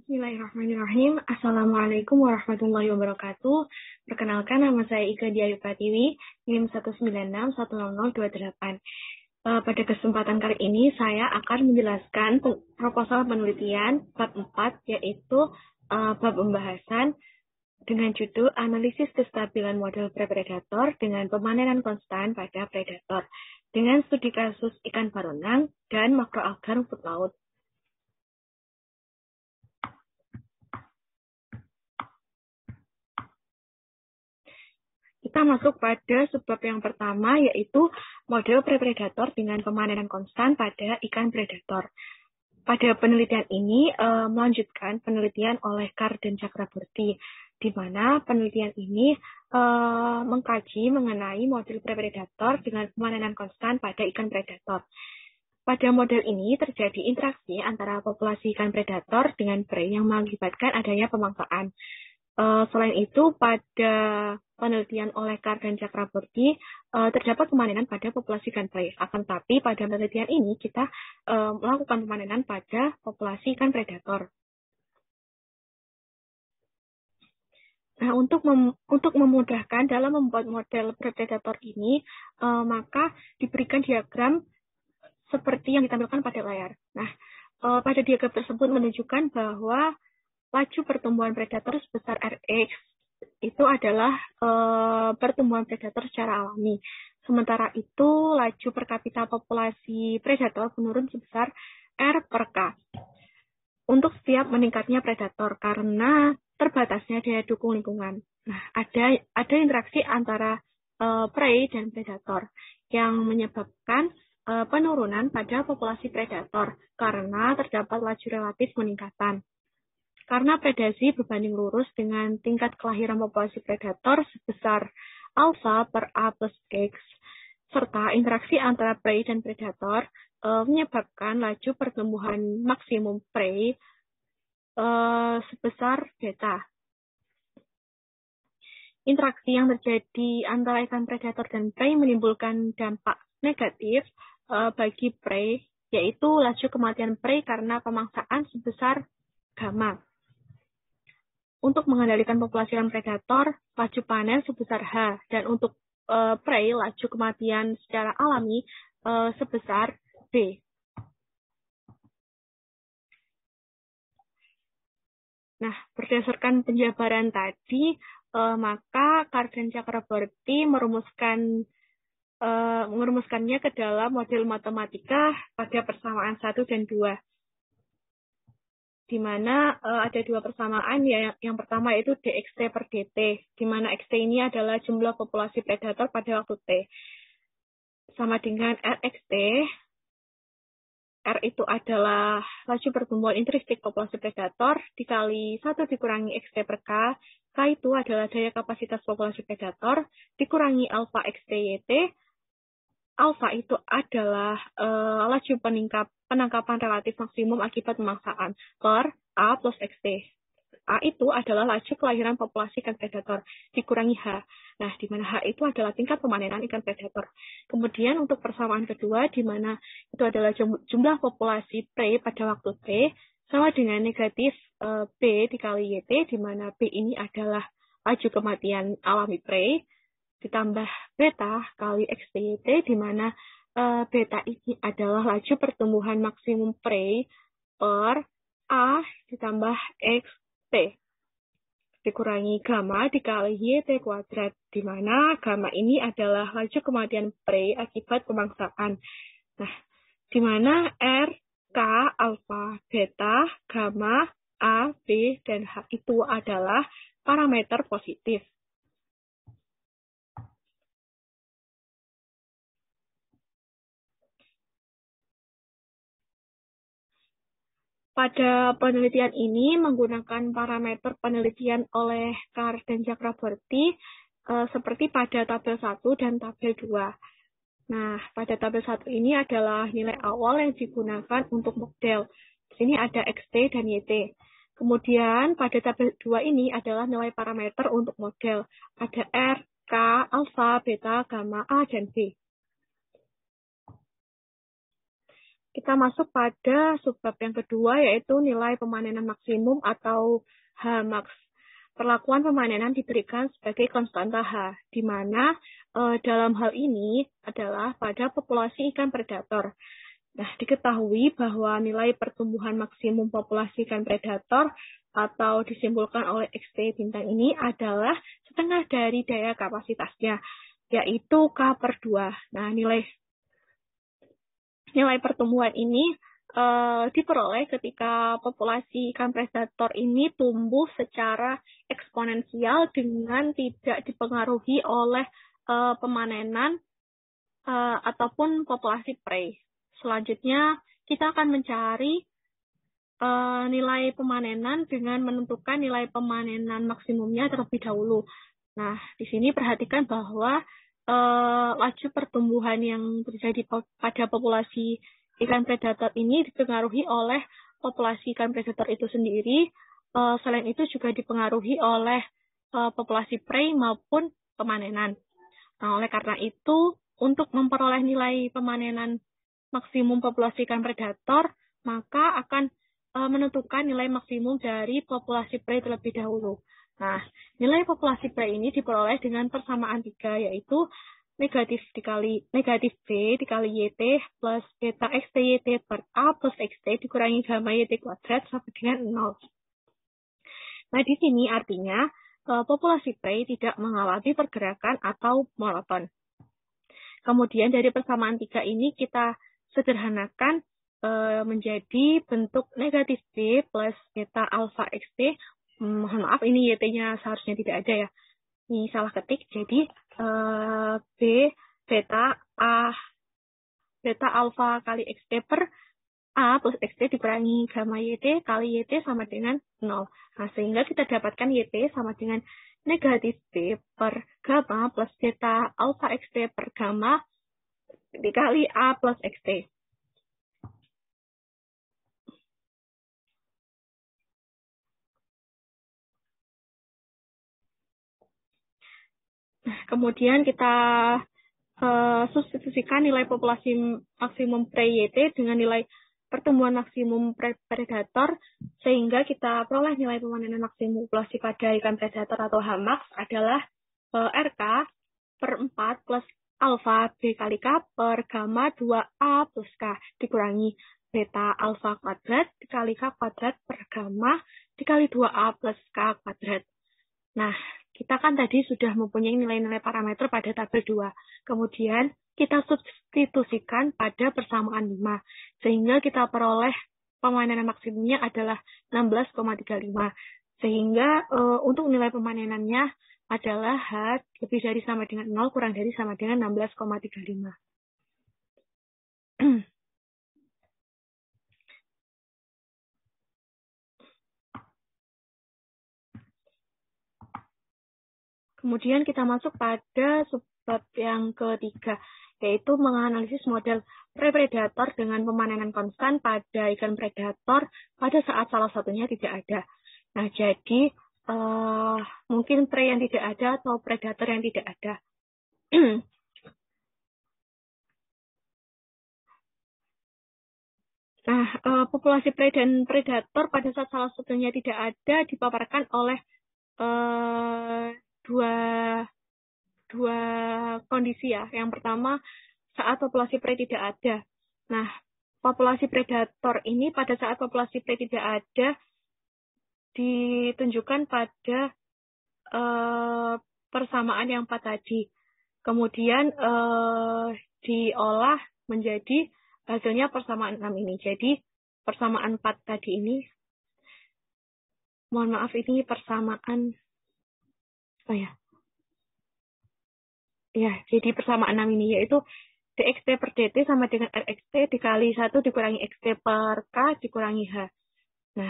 Bismillahirrahmanirrahim. Assalamualaikum warahmatullahi wabarakatuh. Perkenalkan, nama saya Ika Diayu Pratiwi, NIM 196100288. Pada kesempatan kali ini, saya akan menjelaskan proposal penelitian bab 4, yaitu bab pembahasan dengan judul Analisis Kestabilan Model Predator dengan Pemanenan Konstan pada Predator dengan studi kasus ikan baronang dan makroalga rumput laut. Kita masuk pada subbab yang pertama, yaitu model predator dengan pemanenan konstan pada ikan predator. Pada penelitian ini melanjutkan penelitian oleh Carr dan Chakraborty, di mana penelitian ini mengkaji mengenai model predator dengan pemanenan konstan pada ikan predator. Pada model ini terjadi interaksi antara populasi ikan predator dengan prey yang mengakibatkan adanya pemangsaan. Selain itu, pada penelitian oleh Carr dan Chakraborty terdapat pemanenan pada populasi ikan prey. Akan tetapi pada penelitian ini kita melakukan pemanenan pada populasi ikan predator. Nah, untuk memudahkan dalam membuat model predator ini, maka diberikan diagram seperti yang ditampilkan pada layar. Nah, pada diagram tersebut menunjukkan bahwa laju pertumbuhan predator sebesar Rx itu adalah pertumbuhan predator secara alami. Sementara itu, laju per kapita populasi predator menurun sebesar R per K untuk setiap meningkatnya predator karena terbatasnya daya dukung lingkungan. Nah, ada interaksi antara prey dan predator yang menyebabkan penurunan pada populasi predator karena terdapat laju relatif peningkatan. Karena predasi berbanding lurus dengan tingkat kelahiran populasi predator sebesar alfa per A plus X, serta interaksi antara prey dan predator menyebabkan laju pertumbuhan maksimum prey sebesar beta. Interaksi yang terjadi antara ikan predator dan prey menimbulkan dampak negatif bagi prey, yaitu laju kematian prey karena pemangsaan sebesar gamma. Untuk mengendalikan populasi ikan predator, laju panen sebesar H, dan untuk prey, laju kematian secara alami sebesar B. Nah, berdasarkan penjabaran tadi, maka Carr dan Chakraborty merumuskannya ke dalam model matematika pada persamaan 1 dan 2. Di mana ada dua persamaan, ya. Yang pertama yaitu dxt per dt, di mana xt ini adalah jumlah populasi predator pada waktu t, sama dengan rxt. R itu adalah laju pertumbuhan intrinsik populasi predator dikali 1 dikurangi xt per k. K itu adalah daya kapasitas populasi predator dikurangi alfa xtyt. Alfa itu adalah laju penangkapan relatif maksimum akibat pemangsaan per A plus XT. A itu adalah laju kelahiran populasi ikan predator dikurangi H. Nah, di mana H itu adalah tingkat pemanenan ikan predator. Kemudian untuk persamaan kedua, di mana itu adalah jumlah populasi prey pada waktu T, sama dengan negatif B dikali YT, di mana B ini adalah laju kematian alami prey, ditambah beta kali XTYT, di mana beta ini adalah laju pertumbuhan maksimum prey per A ditambah XT, dikurangi gamma dikali YT kuadrat, di mana gamma ini adalah laju kematian prey akibat pemangsaan. Nah, di mana R, K, alfa, beta, gamma, A, B, dan H itu adalah parameter positif. Pada penelitian ini menggunakan parameter penelitian oleh Carr dan Chakraborty seperti pada tabel 1 dan tabel 2. Nah, pada tabel 1 ini adalah nilai awal yang digunakan untuk model. Di sini ada XT dan YT. Kemudian pada tabel 2 ini adalah nilai parameter untuk model. Ada R, K, alfa, beta, gamma, A, dan B. kita masuk pada subbab yang kedua, yaitu nilai pemanenan maksimum atau Hmax. Perlakuan pemanenan diberikan sebagai konstanta H, di mana dalam hal ini adalah pada populasi ikan predator. Nah, diketahui bahwa nilai pertumbuhan maksimum populasi ikan predator atau disimpulkan oleh XT bintang ini adalah setengah dari daya kapasitasnya, yaitu K/2. Nah, nilai pertumbuhan ini diperoleh ketika populasi ikan predator ini tumbuh secara eksponensial dengan tidak dipengaruhi oleh pemanenan ataupun populasi prei. Selanjutnya, kita akan mencari nilai pemanenan dengan menentukan nilai pemanenan maksimumnya terlebih dahulu. Nah, di sini perhatikan bahwa laju pertumbuhan yang terjadi pada populasi ikan predator ini dipengaruhi oleh populasi ikan predator itu sendiri. Selain itu juga dipengaruhi oleh populasi prei maupun pemanenan. Nah, oleh karena itu, untuk memperoleh nilai pemanenan maksimum populasi ikan predator, maka akan menentukan nilai maksimum dari populasi prei terlebih dahulu. Nah, nilai populasi prei ini diperoleh dengan persamaan 3, yaitu negatif B dikali YT plus beta XT YT per A plus XT dikurangi gamma YT kuadrat sama dengan 0. Nah, di sini artinya populasi prei tidak mengalami pergerakan atau monoton. Kemudian dari persamaan 3 ini kita sederhanakan menjadi bentuk negatif B plus beta alpha XT. Mohon maaf, ini YT-nya seharusnya tidak ada ya. Ini salah ketik, jadi B beta alpha kali XT per A plus XT dikurangi gamma YT kali YT sama dengan 0. Nah, sehingga kita dapatkan YT sama dengan negatif B per gamma plus beta alpha XT per gamma dikali A plus XT. Kemudian kita substitusikan nilai populasi maksimum prei YT dengan nilai pertumbuhan maksimum predator, sehingga kita peroleh nilai pemanenan maksimum populasi pada ikan predator atau Hmax adalah RK per 4 plus alfa B kali K per gamma 2A plus K dikurangi beta alfa kuadrat dikali K kuadrat per gamma dikali 2A plus K kuadrat. Nah, kita kan tadi sudah mempunyai nilai-nilai parameter pada tabel 2. Kemudian kita substitusikan pada persamaan 5. Sehingga kita peroleh pemanenan maksimumnya adalah 16,35. Sehingga untuk nilai pemanenannya adalah H lebih dari sama dengan 0 kurang dari sama dengan 16,35. Kemudian kita masuk pada subbab yang ketiga, yaitu menganalisis model predator dengan pemanenan konstan pada ikan predator pada saat salah satunya tidak ada. Nah, jadi mungkin prey yang tidak ada atau predator yang tidak ada. Nah, populasi prey dan predator pada saat salah satunya tidak ada dipaparkan oleh dua kondisi ya. Yang pertama, saat populasi prei tidak ada. Nah, populasi predator ini pada saat populasi prei tidak ada ditunjukkan pada persamaan yang 4 tadi. Kemudian diolah menjadi hasilnya persamaan 6 ini. Jadi persamaan 4 tadi ini, mohon maaf, ini persamaan jadi persamaan 6 ini yaitu dxt per dt sama dengan rxt dikali 1 dikurangi xt per k dikurangi h. Nah,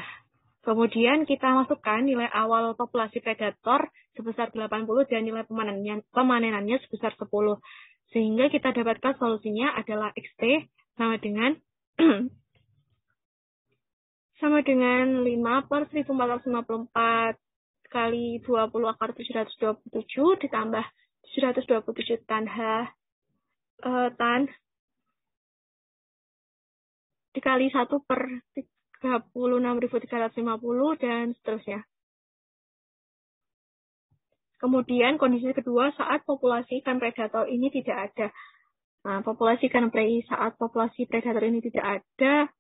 kemudian kita masukkan nilai awal populasi predator sebesar 80 dan nilai pemanenannya sebesar 10. Sehingga kita dapatkan solusinya adalah xt sama dengan 5 per 1454 kali 20 akar 727 ditambah 727 tan dikali 1/36.350 dan seterusnya. Kemudian kondisi kedua saat populasi ikan predator ini tidak ada. Nah, populasi ikan prei saat populasi predator ini tidak ada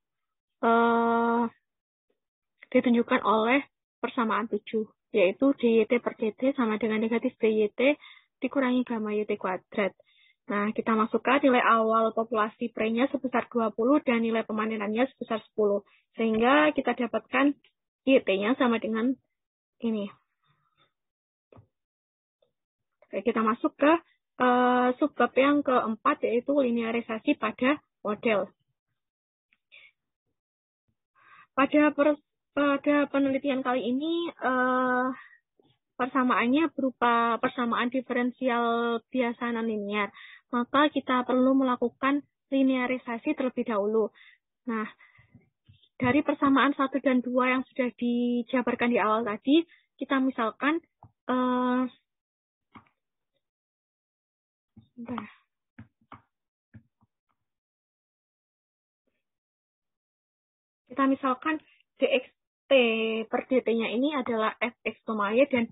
ditunjukkan oleh persamaan 7, yaitu DYT per DT sama dengan negatif DYT dikurangi gamma YT kuadrat. Nah, kita masukkan nilai awal populasi prei-nya sebesar 20 dan nilai pemanenannya sebesar 10. Sehingga kita dapatkan YT-nya sama dengan ini. Oke, kita masuk ke subbab yang keempat, yaitu linearisasi pada model. Pada penelitian kali ini, persamaannya berupa persamaan diferensial biasa non-linear. Maka kita perlu melakukan linearisasi terlebih dahulu. Nah, dari persamaan 1 dan 2 yang sudah dijabarkan di awal tadi, kita misalkan dxt per dt-nya ini adalah fx, y dan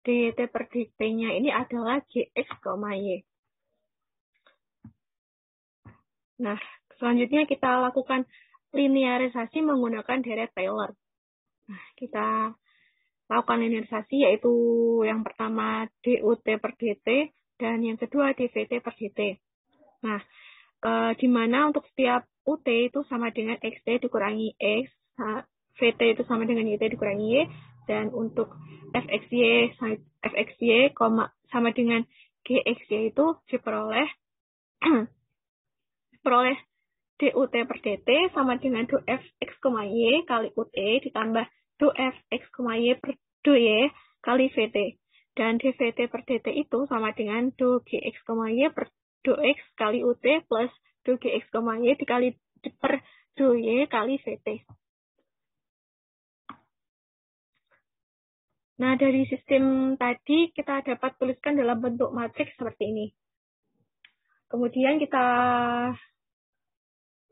dt per dt-nya ini adalah gx, y. Nah, selanjutnya kita lakukan linearisasi menggunakan deret Taylor. Nah, kita lakukan linearisasi yaitu yang pertama dut per dt dan yang kedua dvt per dt. Nah, di mana untuk setiap ut itu sama dengan xt dikurangi x, vt itu sama dengan yt dikurangi y, dan untuk fxy sama dengan gxy itu diperoleh dut per dt sama dengan df x, y kali ut ditambah df x, y per dy kali vt. Dan dvt per dt itu sama dengan do gx, y per do x kali ut plus do gx, y dikali per do y kali vt. Nah, dari sistem tadi kita dapat tuliskan dalam bentuk matriks seperti ini. Kemudian kita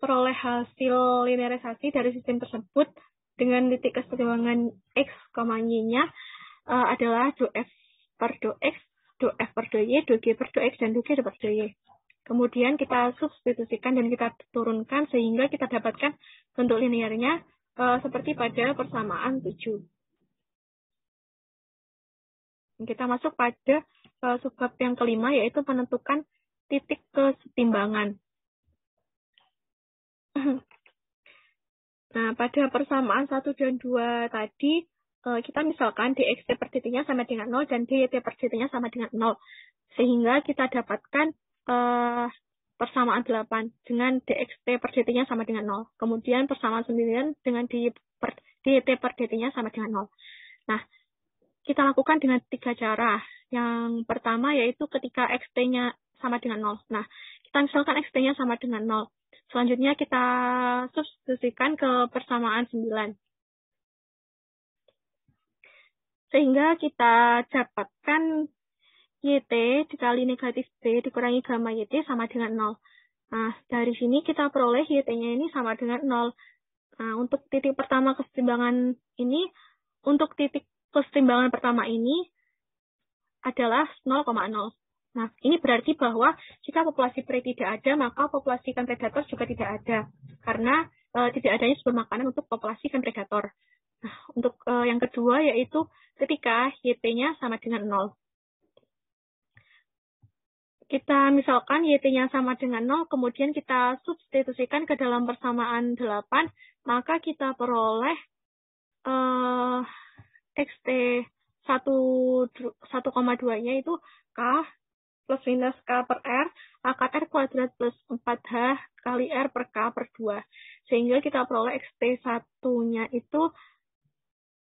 peroleh hasil linearisasi dari sistem tersebut dengan titik keseimbangan x, y-nya adalah do f per do x, do f per do y, do g per do x, dan do g per do y. Kemudian kita substitusikan dan kita turunkan sehingga kita dapatkan bentuk linearnya seperti pada persamaan 7. Kita masuk pada subbab yang kelima, yaitu menentukan titik kesetimbangan. Nah, pada persamaan 1 dan 2 tadi, kita misalkan dxt per dt-nya sama dengan 0 dan dyt per dt-nya sama dengan 0. Sehingga kita dapatkan persamaan 8 dengan dxt per dt-nya sama dengan 0. Kemudian persamaan 9 dengan dyt per dt-nya sama dengan 0. Nah, kita lakukan dengan 3 cara. Yang pertama yaitu ketika xt-nya sama dengan 0. Nah, kita misalkan xt-nya sama dengan 0. Selanjutnya kita substitusikan ke persamaan 9. Sehingga kita dapatkan yt dikali negatif b dikurangi gamma yt sama dengan 0. Nah, dari sini kita peroleh yt-nya ini sama dengan 0. Nah, untuk titik pertama kesetimbangan ini, untuk titik kesetimbangan pertama ini adalah 0,0. Nah, ini berarti bahwa jika populasi prei tidak ada, maka populasi ikan predator juga tidak ada. Karena tidak adanya sumber makanan untuk populasi ikan predator. Nah, untuk yang kedua yaitu ketika yt-nya sama dengan 0. Kita misalkan yt-nya sama dengan 0, kemudian kita substitusikan ke dalam persamaan 8, maka kita peroleh xt 1,2-nya itu k plus minus k per r akar r kuadrat plus 4h kali r per k per 2. Sehingga kita peroleh xt 1-nya itu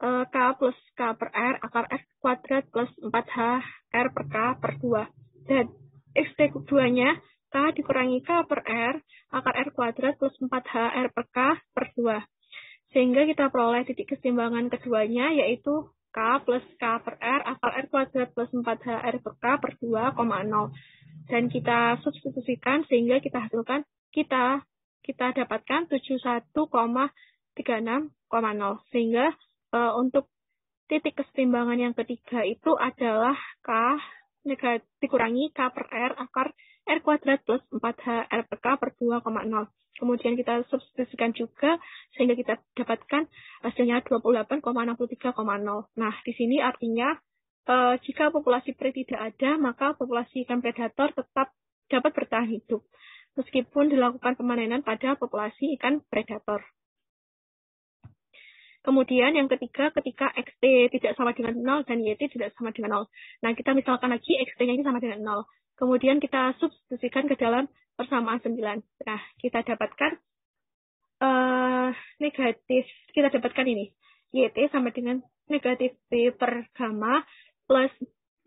k plus k per r akar r kuadrat plus 4h r per k per 2. Dan xt 2-nya k dikurangi k per r akar r kuadrat plus 4h r per k per 2. Sehingga kita peroleh titik keseimbangan keduanya yaitu k plus k per r akar r kuadrat plus 4h r per k per 2,0. Dan kita substitusikan sehingga kita hasilkan kita kita dapatkan 71,36,0. Sehingga untuk titik kesetimbangan yang ketiga itu adalah K dikurangi K per R akar R kuadrat plus 4H R per K per 2,0. Kemudian kita substitusikan juga sehingga kita dapatkan hasilnya 28,63,0. Nah, di sini artinya jika populasi prei tidak ada, maka populasi ikan predator tetap dapat bertahan hidup meskipun dilakukan pemanenan pada populasi ikan predator. Kemudian yang ketiga, ketika XT tidak sama dengan 0 dan YT tidak sama dengan 0. Nah, kita misalkan lagi XT-nya ini sama dengan 0. Kemudian kita substitusikan ke dalam persamaan 9. Nah, kita dapatkan negatif. Kita dapatkan ini. YT sama dengan negatif B per gamma plus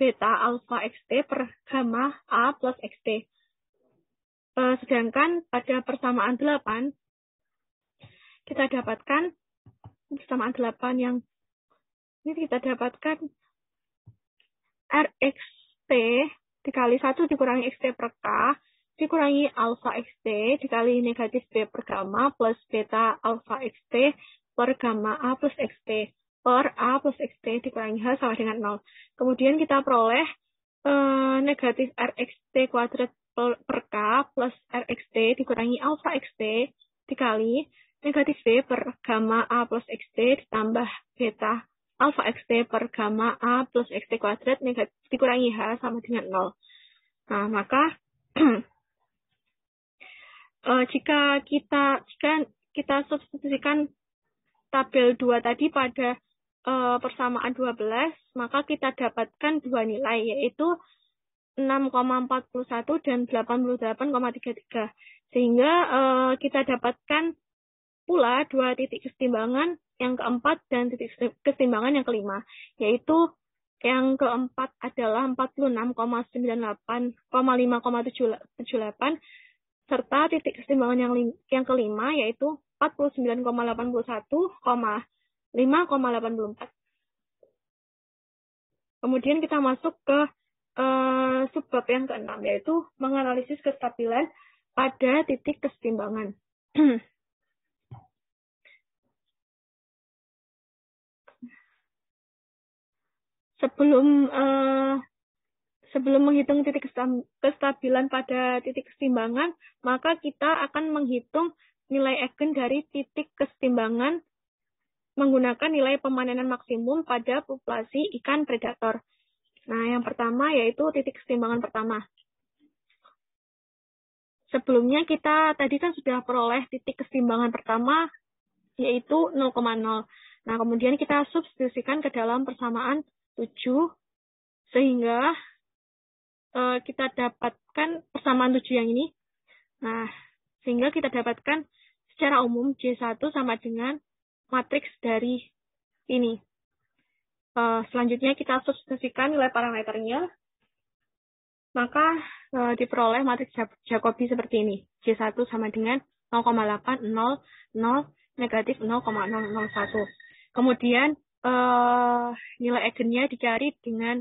beta alpha XT per gamma A plus XT. Sedangkan pada persamaan 8, kita dapatkan persamaan 8 yang ini kita dapatkan RXT dikali 1 dikurangi XT per K dikurangi alpha XT dikali negatif B per gamma plus beta alpha XT per gamma A plus XT per A plus XT dikurangi H sama dengan 0. Kemudian kita peroleh negatif RXT kuadrat per K plus RXT dikurangi alpha XT dikali negatif B per gamma A plus XT ditambah beta alpha XT per gamma A plus XT kuadrat negatif dikurangi H sama dengan 0. Nah, maka jika kita substitusikan tabel 2 tadi pada persamaan 12, maka kita dapatkan dua nilai, yaitu 6,41 dan 88,33. Sehingga kita dapatkan pula dua titik kesetimbangan yang keempat dan titik kesetimbangan yang kelima, yaitu yang keempat adalah 46,98,5,78 serta titik kesetimbangan yang kelima yaitu 49,81,5,84. Kemudian kita masuk ke subbab yang keenam, yaitu menganalisis kestabilan pada titik kesetimbangan. Sebelum menghitung titik kestabilan pada titik kesetimbangan, maka kita akan menghitung nilai eigen dari titik kesetimbangan menggunakan nilai pemanenan maksimum pada populasi ikan predator. Nah, yang pertama yaitu titik kesetimbangan pertama. Sebelumnya kita tadi kan sudah peroleh titik kesetimbangan pertama yaitu 0,0. Nah, kemudian kita substitusikan ke dalam persamaan 7 sehingga kita dapatkan persamaan 7 yang ini. Nah, sehingga kita dapatkan secara umum J1 sama dengan matriks dari ini. Selanjutnya kita substitusikan nilai parameternya. Maka diperoleh matriks Jacobi seperti ini. J1 sama dengan 0,800 negatif 0,001. Kemudian nilai eigennya dicari dengan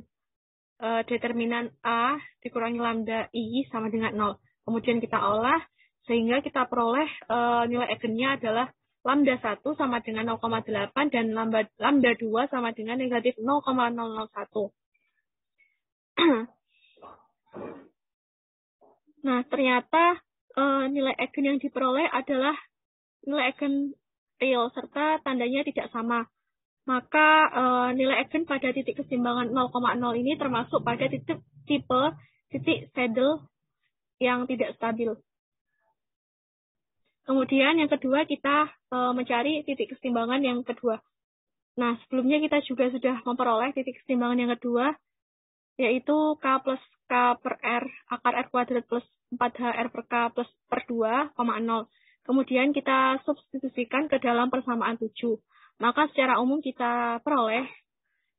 determinan A dikurangi lambda I sama dengan 0. Kemudian kita olah sehingga kita peroleh nilai eigennya adalah lambda 1 sama dengan 0,8 dan lambda 2 sama dengan negatif 0,001. Nah, ternyata nilai eigen yang diperoleh adalah nilai eigen real serta tandanya tidak sama. Maka nilai eigen pada titik kesetimbangan 0,0 ini termasuk pada tipe titik saddle yang tidak stabil. Kemudian yang kedua kita mencari titik kesetimbangan yang kedua. Nah, sebelumnya kita juga sudah memperoleh titik kesetimbangan yang kedua, yaitu K plus K per R akar R kuadrat plus 4H R per K plus per 2,0. Kemudian kita substitusikan ke dalam persamaan 7. Maka secara umum kita peroleh,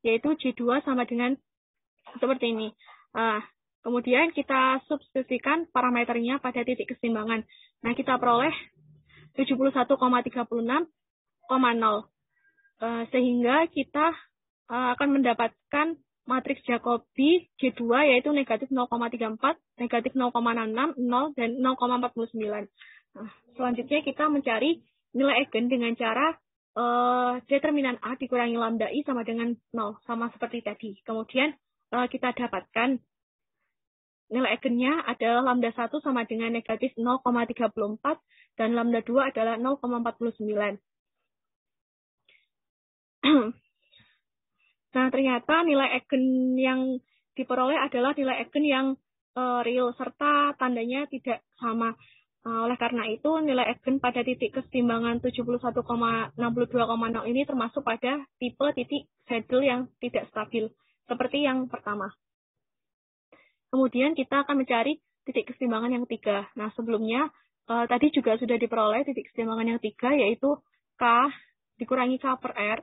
yaitu J2 sama dengan seperti ini. Kemudian kita substitusikan parameternya pada titik kesetimbangan. Nah, kita peroleh 71,36,0. Sehingga kita akan mendapatkan matriks Jacobi J2 yaitu negatif 0,34, negatif 0,66, 0, dan 0,49. Nah, selanjutnya kita mencari nilai eigen dengan cara determinan A dikurangi lambda I sama dengan 0, sama seperti tadi. Kemudian kita dapatkan nilai eigennya adalah lambda 1 sama dengan negatif 0,34 dan lambda 2 adalah 0,49. Nah, ternyata nilai eigen yang diperoleh adalah nilai eigen yang real serta tandanya tidak sama. Oleh karena itu, nilai eigen pada titik keseimbangan 71,62,0 ini termasuk pada tipe titik saddle yang tidak stabil, seperti yang pertama. Kemudian kita akan mencari titik keseimbangan yang ketiga. Nah, sebelumnya tadi juga sudah diperoleh titik keseimbangan yang ketiga, yaitu K dikurangi K per R,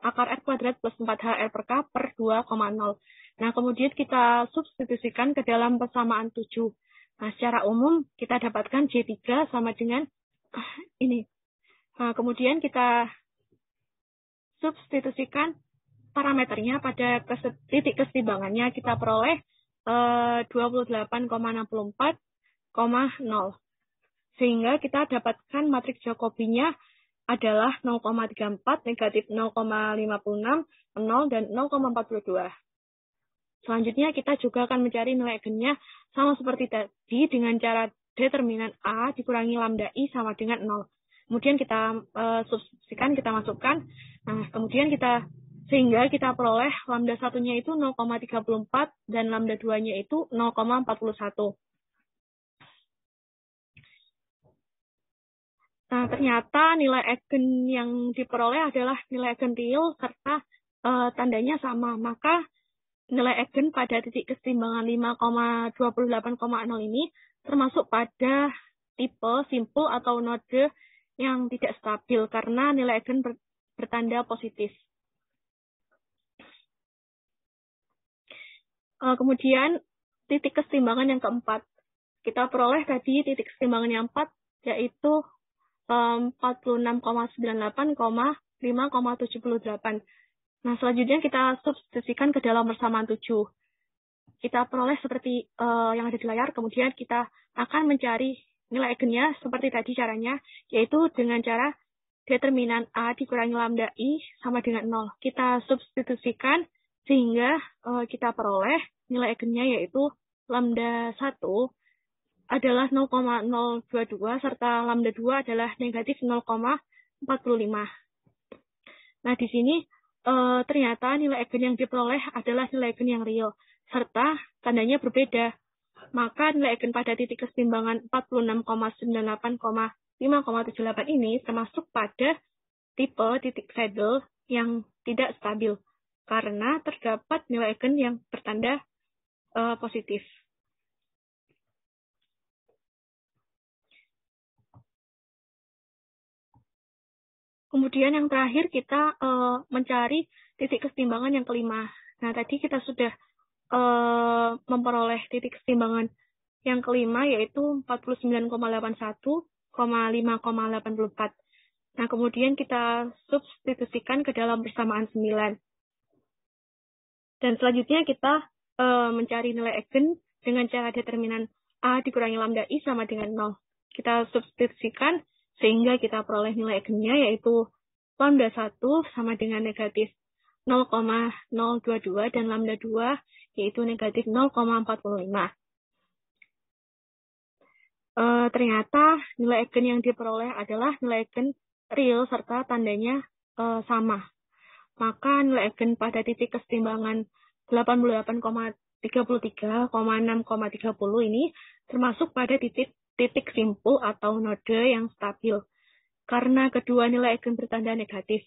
akar R kuadrat plus 4HR per K per 2,0. Nah, kemudian kita substitusikan ke dalam persamaan 7. Nah, secara umum kita dapatkan J3 sama dengan ini. Nah, kemudian kita substitusikan parameternya pada titik keseimbangannya, kita peroleh 28,64,0. Sehingga kita dapatkan matriks Jacobi-nya adalah 0,34, negatif 0,56, 0, dan 0,42. Selanjutnya kita juga akan mencari nilai eigennya sama seperti tadi dengan cara determinan A dikurangi lambda I sama dengan 0. Kemudian kita substitusikan, kita masukkan. Nah, kemudian sehingga kita peroleh lambda satunya itu 0,34 dan lambda 2-nya itu 0,41. Nah, ternyata nilai eigen yang diperoleh adalah nilai eigen real serta tandanya sama. Maka nilai eigen pada titik keseimbangan 5,28,0 ini termasuk pada tipe simpul atau node yang tidak stabil karena nilai eigen bertanda positif. Kemudian titik keseimbangan yang keempat. Kita peroleh tadi titik keseimbangan yang 4, yaitu 46,98,5,78. Nah, selanjutnya kita substitusikan ke dalam persamaan 7. Kita peroleh seperti yang ada di layar, kemudian kita akan mencari nilai eigennya seperti tadi caranya, yaitu dengan cara determinan A dikurangi lambda I sama dengan 0. Kita substitusikan sehingga kita peroleh nilai eigennya yaitu lambda 1 adalah 0,022 serta lambda 2 adalah negatif 0,45. Nah, di sini ternyata nilai eigen yang diperoleh adalah nilai eigen yang real serta tandanya berbeda. Maka nilai eigen pada titik keseimbangan 46,98,5,78 ini termasuk pada tipe titik saddle yang tidak stabil karena terdapat nilai eigen yang bertanda positif. Kemudian yang terakhir kita mencari titik keseimbangan yang kelima. Nah, tadi kita sudah memperoleh titik keseimbangan yang kelima yaitu 49,81,5,84. Nah, kemudian kita substitusikan ke dalam persamaan 9. Dan selanjutnya kita mencari nilai eigen dengan cara determinan A dikurangi lambda I sama dengan 0. Kita substitusikan sehingga kita peroleh nilai eigennya yaitu lambda 1 sama dengan negatif 0,022 dan lambda 2 yaitu negatif 0,45. Ternyata nilai eigen yang diperoleh adalah nilai eigen real serta tandanya sama. Maka nilai eigen pada titik keseimbangan 88,33,6,30 ini termasuk pada titik simpul atau node yang stabil. Karena kedua nilai eigen bertanda negatif.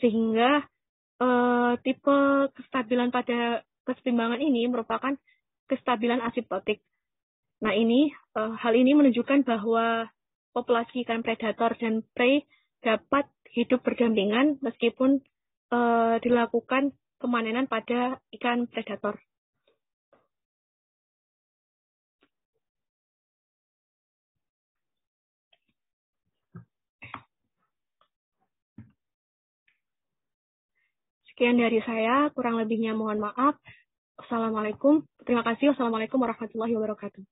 Sehingga tipe kestabilan pada keseimbangan ini merupakan kestabilan asimptotik. Nah, hal ini menunjukkan bahwa populasi ikan predator dan prey dapat hidup berdampingan meskipun dilakukan pemanenan pada ikan predator. Sekian dari saya, kurang lebihnya mohon maaf. Assalamualaikum. Terima kasih. Wassalamualaikum warahmatullahi wabarakatuh.